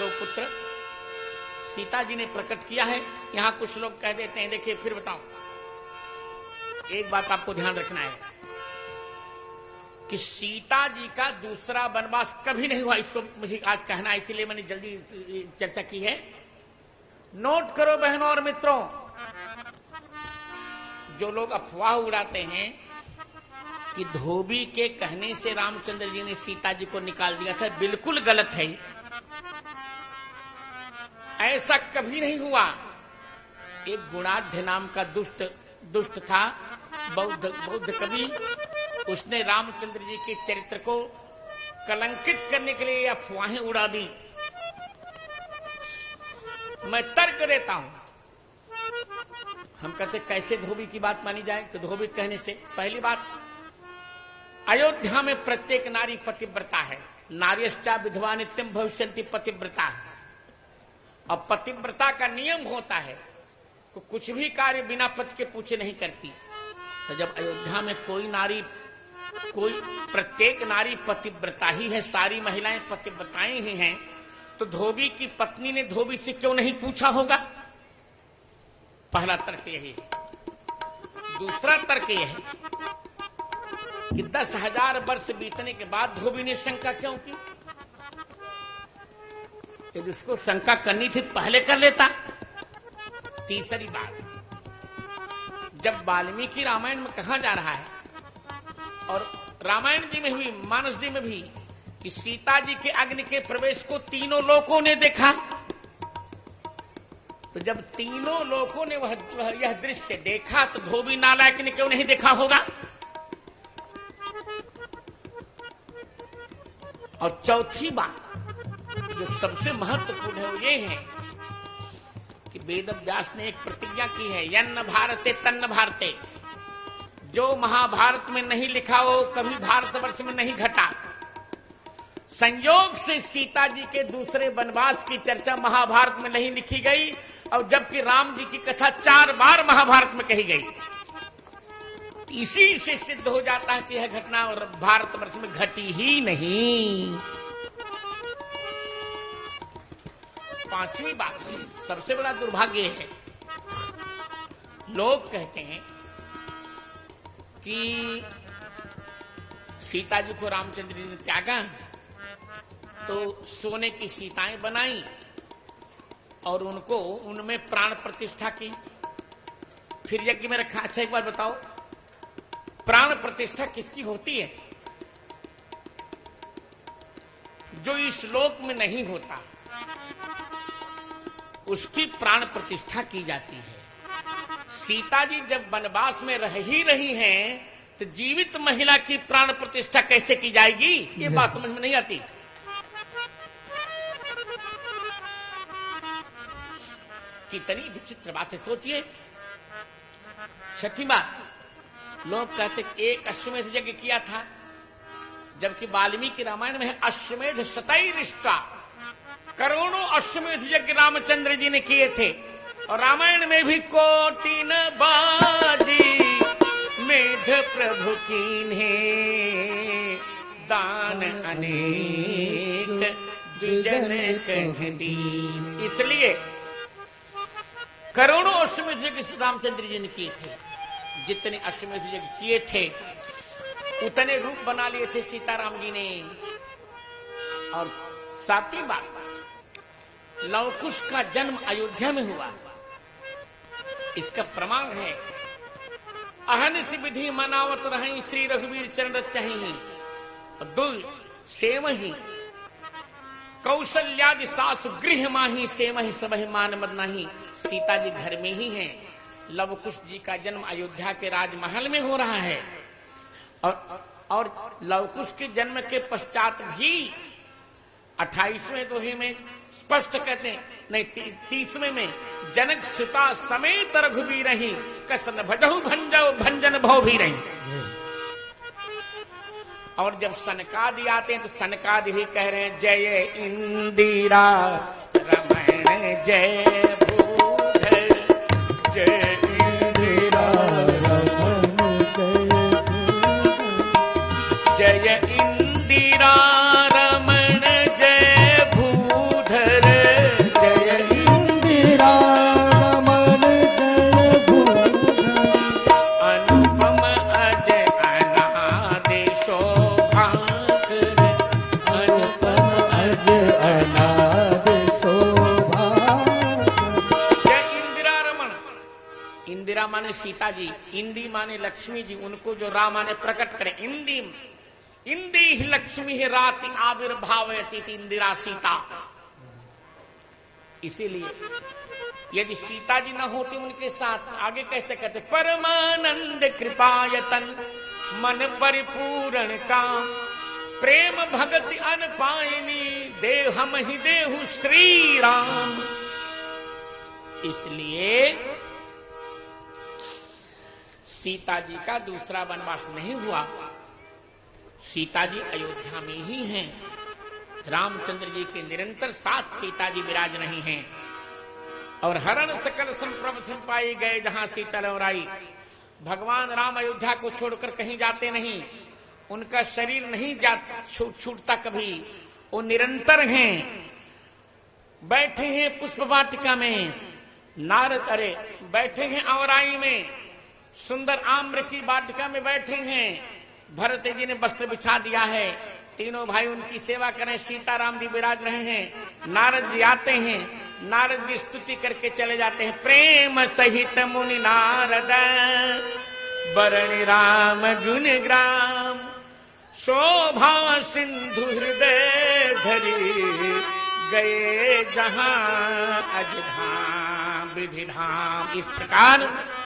दो पुत्र सीता जी ने प्रकट किया है। यहां कुछ लोग कह देते हैं, देखिए फिर बताओ, एक बात आपको ध्यान रखना है कि सीता जी का दूसरा वनवास कभी नहीं हुआ। इसको मुझे आज कहना है, इसीलिए मैंने जल्दी चर्चा की है। नोट करो बहनों और मित्रों, जो लोग अफवाह उड़ाते हैं कि धोबी के कहने से रामचंद्र जी ने सीता जी को निकाल दिया था, बिल्कुल गलत है। ऐसा कभी नहीं हुआ। एक गुणाढ़ नाम का दुष्ट था, बौद्ध कवि, उसने रामचंद्र जी के चरित्र को कलंकित करने के लिए अफवाहें उड़ा दी। मैं तर्क देता हूं। हम कहते कैसे धोबी की बात मानी जाए? तो धोबी कहने से पहली बात, अयोध्या में प्रत्येक नारी पतिव्रता है। नार्यश्चा विधवा नित्यम भविष्यन्ति पतिव्रता। और पतिव्रता का नियम होता है तो कुछ भी कार्य बिना पति के पूछे नहीं करती। तो जब अयोध्या में प्रत्येक नारी पतिव्रता ही है, सारी महिलाएं पतिव्रताएं ही हैं, तो धोबी की पत्नी ने धोबी से क्यों नहीं पूछा होगा? पहला तर्क यही है। दूसरा तर्क यह है कि 10,000 वर्ष बीतने के बाद धोबी ने शंका क्यों की? यदि उसको शंका करनी थी पहले कर लेता। तीसरी बात, जब वाल्मीकि रामायण में कहा जा रहा है और रामायण जी में भी मानस जी में भी कि सीता जी के अग्नि के प्रवेश को तीनों लोकों ने देखा, तो जब तीनों लोकों ने यह दृश्य देखा तो धोबी नालायक ने क्यों नहीं देखा होगा? और चौथी बात जो सबसे महत्वपूर्ण है वो ये है कि वेदव्यास ने एक प्रतिज्ञा की है, यन्न भारते तन्न भारते। जो महाभारत में नहीं लिखा हो कभी भारतवर्ष में नहीं घटा। संयोग से सीता जी के दूसरे वनवास की चर्चा महाभारत में नहीं लिखी गई, और जबकि राम जी की कथा 4 बार महाभारत में कही गई। इसी से सिद्ध हो जाता है कि यह घटना भारतवर्ष में घटी ही नहीं। पांचवी बात, सबसे बड़ा दुर्भाग्य है, लोग कहते हैं कि सीता जी को रामचंद्र जी ने त्यागा तो सोने की सीताएं बनाई और उनमें प्राण प्रतिष्ठा की, फिर यज्ञ में रखा। अच्छा एक बात बताओ, प्राण प्रतिष्ठा किसकी होती है? जो इस लोक में नहीं होता उसकी प्राण प्रतिष्ठा की जाती है। सीता जी जब वनवास में रह ही रही हैं, तो जीवित महिला की प्राण प्रतिष्ठा कैसे की जाएगी? ये बात समझ में नहीं आती। कितनी विचित्र बात है, सोचिए। छठी बात, लोग कहते एक अश्वमेध यज्ञ किया था, जबकि वाल्मीकि रामायण में है अश्वमेध शतैरिष्टा, करोड़ों अश्वमेध यज्ञ रामचंद्र जी ने किए थे। और रामायण में भी कोटिन बाजी मेध प्रभु कीन्हे, दान अनेक द्विजन कह दीन। इसलिए करोड़ों अश्वमेध यज्ञ रामचंद्र जी ने किए थे। जितने अश्वमेध यज्ञ किए थे उतने रूप बना लिए थे सीताराम जी ने। और सातवीं बात, लवकुश का जन्म अयोध्या में हुआ, इसका प्रमाण है अहनिस विधि मनावत रही श्री रघुवीर चरण रचहि, दुल सेवहि कौशल्यादि सासु गृह माही सेवहि सबहि मान मद नाही। सीता जी घर में ही हैं। लवकुश जी का जन्म अयोध्या के राजमहल में हो रहा है। और लवकुश के जन्म के पश्चात भी 28वें दोहे में स्पष्ट कहते हैं, नहीं 30वें में, जनक सुता समेत रघुबीर रही कसन भजहु भंजो भंजन भव भी रही। और जब सनकादि आते हैं तो सनकादि भी कह रहे हैं जय इंदिरा रमण जय भूधर, जय इंदिरा रमण जय इंदिरा रमण जय भूधर, माने सीता जी, इंदी माने लक्ष्मी जी, उनको जो राम माने प्रकट करें। इंदी ही लक्ष्मी ही राति आविर्भावयति इंदिरा सीता। इसीलिए यदि सीता जी न होती उनके साथ, आगे कैसे कहते, परमानंद कृपायतन मन परिपूर्ण काम, प्रेम भगति अनपायनी देहम ही देहु श्री राम। इसलिए सीता जी का दूसरा वनवास नहीं हुआ, सीता जी अयोध्या में ही हैं। रामचंद्र जी के निरंतर साथ सीता जी विराज रही हैं और हरण सकल संप्रभ संपाई गए जहां सीता लवराई। भगवान राम अयोध्या को छोड़कर कहीं जाते नहीं, उनका शरीर नहीं छूटता कभी, वो निरंतर हैं। बैठे हैं पुष्प वाटिका में, नारद अरे बैठे हैं औराई में, सुंदर आम्र की वाटिका में बैठे हैं। भरत जी ने वस्त्र बिछा दिया है, तीनों भाई उनकी सेवा करें, सीताराम जी विराज रहे हैं। नारद जी आते हैं, नारद जी स्तुति करके चले जाते हैं। प्रेम सहित मुनि नारद बरणी राम गुण ग्राम, शोभा सिंधु हृदय धरी गए जहां अजधाम विधि धाम। इस प्रकार